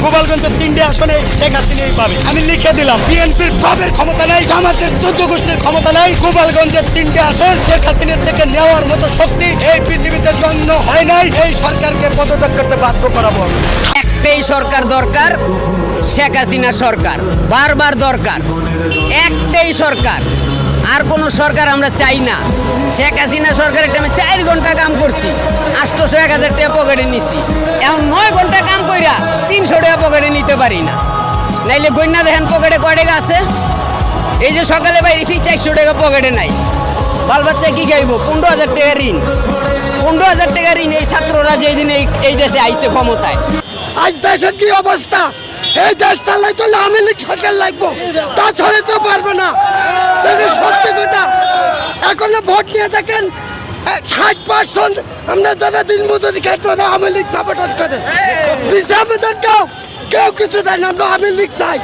গোপালগঞ্জের 3টে আসনে শেখ হাসিনাই পাবে। আমি লিখে দিলাম, বিএনপির বাপের ক্ষমতা নাই, জামাতের 14 গোষ্ঠীর ক্ষমতা নাই। গোপালগঞ্জের 3টে আসন শেখ হাসিনার থেকে নেওয়ার মতো শক্তি এই পৃথিবীতে জন্ম হয় নাই। এই সরকারকে পদত্যাগ করতে বাধ্য করাবো। একটাই সরকার দরকার, শেখ হাসিনা সরকার বারবার দরকার। একটাই সরকার, আর কোনো সরকার আমরা চাই না। শেখ হাসিনা সরকারের টাইমে 4 ঘন্টা কাম করছি, 800-1000 টাকা পকেটে নিছি। এখন 9 ঘন্টা কাম কইরা 300 টাকা পকেটে নিতে পারি না। নাইলে গন্যা দেখেন পকেটে কয় টাকা আছে। এই যে সকালে বাইরেছি 400 টাকা পকেটে নাই। বাল বাচ্চা কি খাইব? 15,000 টাকা ঋণ। 15,000 টাকা ঋণ এই ছাত্ররা যেদিন এই দেশে আইছে ক্ষমতায়। আজ দেশের কি অবস্থা? এই দেশ চালাই চলে আওয়ামী লীগ সরকার লাগবো, তাছাড়া কেউ পারবে না। সত্যি কথা, এখনো ভোট নিয়ে দেখেন 60% আমরা যারা দিন মজুরি খাইতে আওয়ামী লীগ সাপোর্ট করে দিচ্ছে। আমাদের কেউ কিছু দেয় না, আমরা আওয়ামী লীগ চাই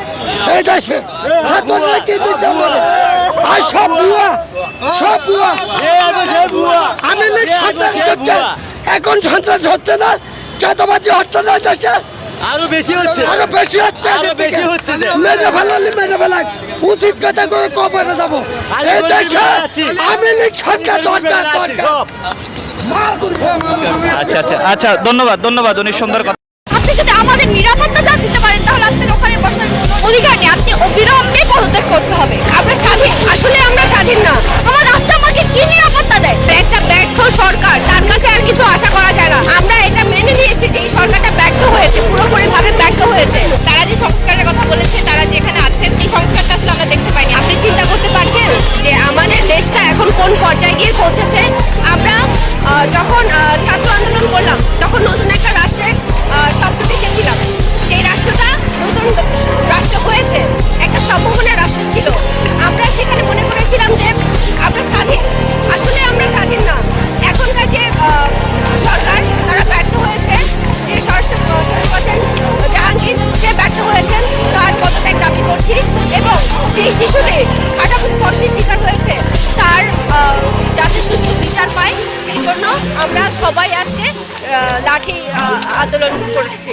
এই দেশে। ছাত্ররা কি দিচ্ছে বলে? আর সব ভুয়া, সব ভুয়া। আওয়ামী লীগ সন্ত্রাস করছে, এখন সন্ত্রাস হচ্ছে না, চাঁদাবাজি হচ্ছে না দেশে, আরো বেশি হচ্ছে, আরো বেশি হচ্ছে, আরো বেশি হচ্ছে। মেরে ফেলালি মেরে ফেলাক, উচিত কথা করে কবরে যাবো। এই দেশে আওয়ামী লীগ সরকার দরকার দরকার। আচ্ছা আচ্ছা আচ্ছা, ধন্যবাদ উনি সুন্দর কথা। আপনি যদি আমাদের নিরাপত্তা না দিতে পারেন তাহলে আপনার ওখানে বসার অধিকার নেই। আপনি অবিলম্বে পদত্যাগ করতে হবে। আমরা স্বাধীন, আসলে আমরা স্বাধীন না। আমার রাস্তা আমাকে কি নিরাপত্তা দেয়? একটা ব্যর্থ সরকার, তার কাছে আর কিছু আশা করা যায় না। আমরা এটা মেনে নিয়েছি যে এই সরকারটা ব্যর্থ হয়েছে, পুরোপুরিভাবে ব্যর্থ হয়েছে। তারা যে সংস্কারের কথা বলেছে, তারা যে এখানে আছেন, এই সংস্কারটা আসলে আমরা দেখতে পাইনি। আপনি চিন্তা করতে পারছেন যে আমাদের দেশটা এখন কোন পর্যায়ে গিয়ে পৌঁছেছে? আমরা যখন ছাত্র আন্দোলন করলাম তখন নতুন একটা রাষ্ট্রের স্বপ্ন দেখেছিলাম। সেই রাষ্ট্রটা নতুন রাষ্ট্র হয়েছে, একটা সম্ভাবনার রাষ্ট্র ছিল। আমরা সেখানে মনে করেছিলাম যে আমরা স্বাধীন, আসলে আমরা স্বাধীন না। এখনকার যে সরকার, তারা ব্যর্থ হয়েছে। যে জাহাঙ্গীর, সে ব্যর্থ হয়েছেন, তার পদত্যাগ দাবি করছি। এবং যে শিশুটি খারাপ স্পর্শের শিকার হয়েছে, তার যাতে সুষ্ঠু বিচার পায়, সেই জন্য আমরা সবাই আজকে লাঠি আন্দোলন করেছি।